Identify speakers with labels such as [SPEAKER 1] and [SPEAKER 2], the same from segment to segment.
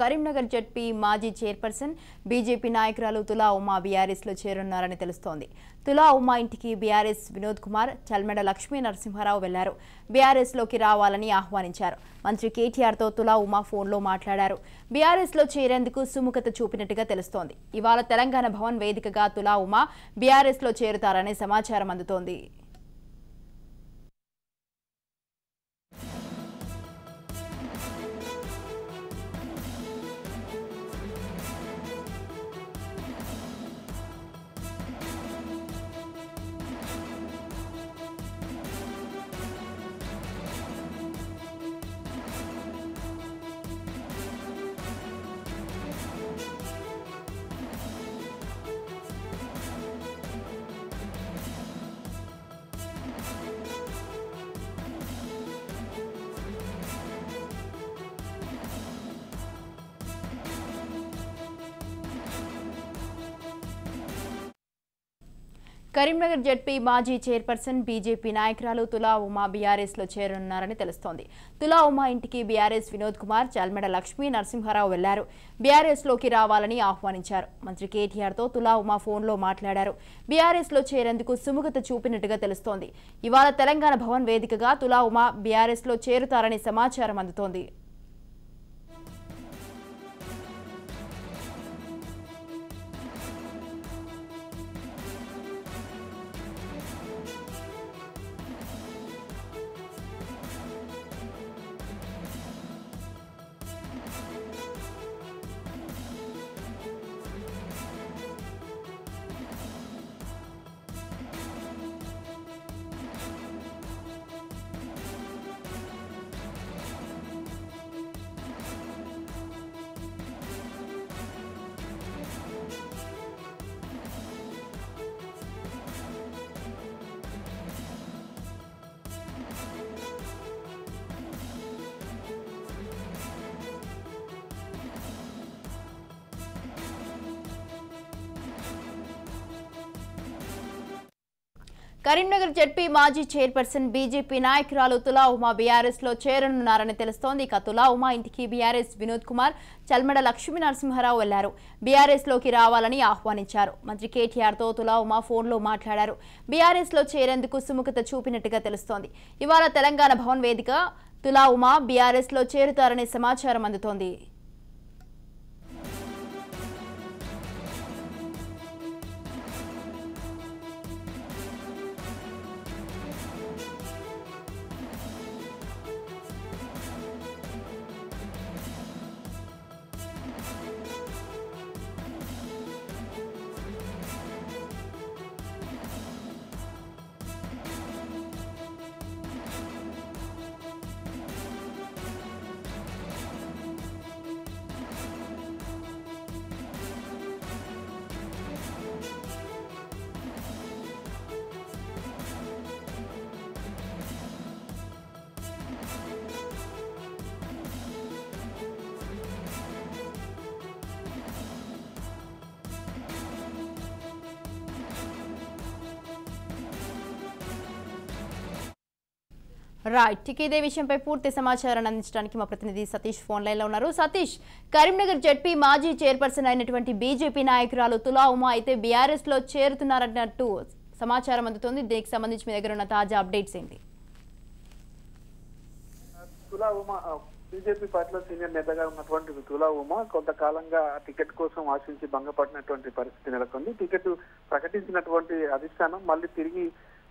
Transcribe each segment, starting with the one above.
[SPEAKER 1] Karimnagar ZP మాజీ chairperson BJP నాయకురాలు తులా ఉమా బీఆర్ఎస్లో చేరున్నారని తెలుస్తోంది. తులా ఉమా ఇంటికి బీఆర్ఎస్ వినోద్ కుమార్, చల్మెడ లక్ష్మీ నరసింహారావు వెళ్లారు. బీఆర్ఎస్లోకి రావాలని ఆహ్వానించారు. మంత్రి కేటీఆర్తో తులా ఉమా ఫోన్లో మాట్లాడారు. బీఆర్ఎస్లో చేరేందుకు సుముఖత చూపినట్టుగా తెలుస్తోంది. ఇవాళ తెలంగాణ భవన్ వేదికగా తులా ఉమా బీఆర్ఎస్లో చేరుతారనే సమాచారం అందుతోంది. కరీంనగర్ జడ్పీ మాజీ చైర్పర్సన్ బీజేపీ నాయకురాలు తులా ఉమా బీఆర్ఎస్లో చేరనున్నారని తెలుస్తోంది. తులా ఉమా ఇంటికి బీఆర్ఎస్ వినోద్ కుమార్, చల్మెడ లక్ష్మీ నరసింహారావు వెళ్లారు. బీఆర్ఎస్లోకి రావాలని ఆహ్వానించారు. మంత్రి కేటీఆర్తో తులా ఉమా ఫోన్లో మాట్లాడారు. బీఆర్ఎస్లో చేరేందుకు సుముఖత చూపినట్టుగా తెలుస్తోంది. ఇవాళ తెలంగాణ భవన్ వేదికగా తులా ఉమా బీఆర్ఎస్లో చేరుతారనే సమాచారం అందుతోంది. కరీంనగర్ జడ్పీ మాజీ చైర్పర్సన్ బీజేపీ నాయకురాలు తులా ఉమా బీఆర్ఎస్లో చేరనున్నారని తెలుస్తోంది. ఇక తులా ఉమా ఇంటికి బీఆర్ఎస్ వినోద్ కుమార్, చల్మెడ లక్ష్మీ నరసింహారావు వెళ్లారు. బీఆర్ఎస్లోకి రావాలని ఆహ్వానించారు. మంత్రి కేటీఆర్తో తులా ఉమా ఫోన్లో మాట్లాడారు. బీఆర్ఎస్లో చేరేందుకు సుముఖత చూపినట్టుగా తెలుస్తోంది. ఇవాళ తెలంగాణ భవన్ వేదిక తులా ఉమా బీఆర్ఎస్లో చేరుతారనే సమాచారం అందుతోంది. రైట్, ఇదే విషయంపై పూర్తి సమాచారాన్ని అందించడానికి మా ప్రతినిధి సతీష్ ఫోన్ లైన్లో ఉన్నారు. సతీష్, కరీంనగర్ జడ్పీ మాజీ చైర్పర్సన్ అయినటువంటి బీజేపీ నాయకురాలు తులా ఉమా అయితే బీఆర్ఎస్లో చేరుతున్నారన్నట్టు సమాచారం అందుతోంది. దీనికి సంబంధించి మీ దగ్గర ఉన్న తాజా అప్డేట్స్ ఏంటి?
[SPEAKER 2] తులా ఉమా బీజేపీ పార్టీలో సీనియర్ నేతగా ఉన్నటువంటి తులా ఉమా కొంతకాలంగా టికెట్ కోసం ఆశించి భంగపడినటువంటి పరిస్థితి నెలకొంది. టికెట్ ప్రకటించినటువంటి అధిష్టానం మళ్ళీ తిరిగి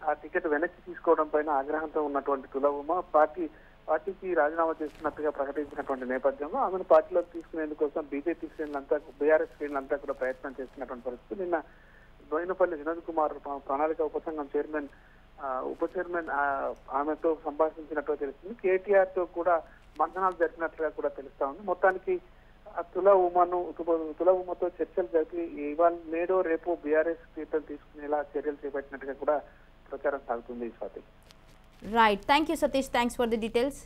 [SPEAKER 2] ఆ టికెట్ వెనక్కి తీసుకోవడం పైన ఆగ్రహంతో ఉన్నటువంటి తులా ఉమా పార్టీకి రాజీనామా చేస్తున్నట్టుగా ప్రకటించినటువంటి నేపథ్యంలో ఆమెను పార్టీలోకి తీసుకునేందుకోసం బీజేపీ శ్రేణులంతా, బీఆర్ఎస్ శ్రేణులంతా కూడా ప్రయత్నం చేస్తున్నటువంటి పరిస్థితి. నిన్న బోయినపల్లి వినోద్ కుమార్ ప్రణాళిక ఉపసంఘం చైర్మన్ ఉప చైర్మన్ ఆమెతో సంభాషించినట్టుగా తెలుస్తుంది. కేటీఆర్ తో కూడా మంథనాలు జరిపినట్లుగా కూడా తెలుస్తా ఉంది. మొత్తానికి తులా ఉమాతో చర్చలు జరిపి ఇవాళ నేడో రేపు బీఆర్ఎస్ తీర్థం తీసుకునేలా చర్యలు చేపట్టినట్టుగా కూడా ప్రచారం సాగుతుంది. Swathi.
[SPEAKER 1] Right, thank you Satish, thanks for the details.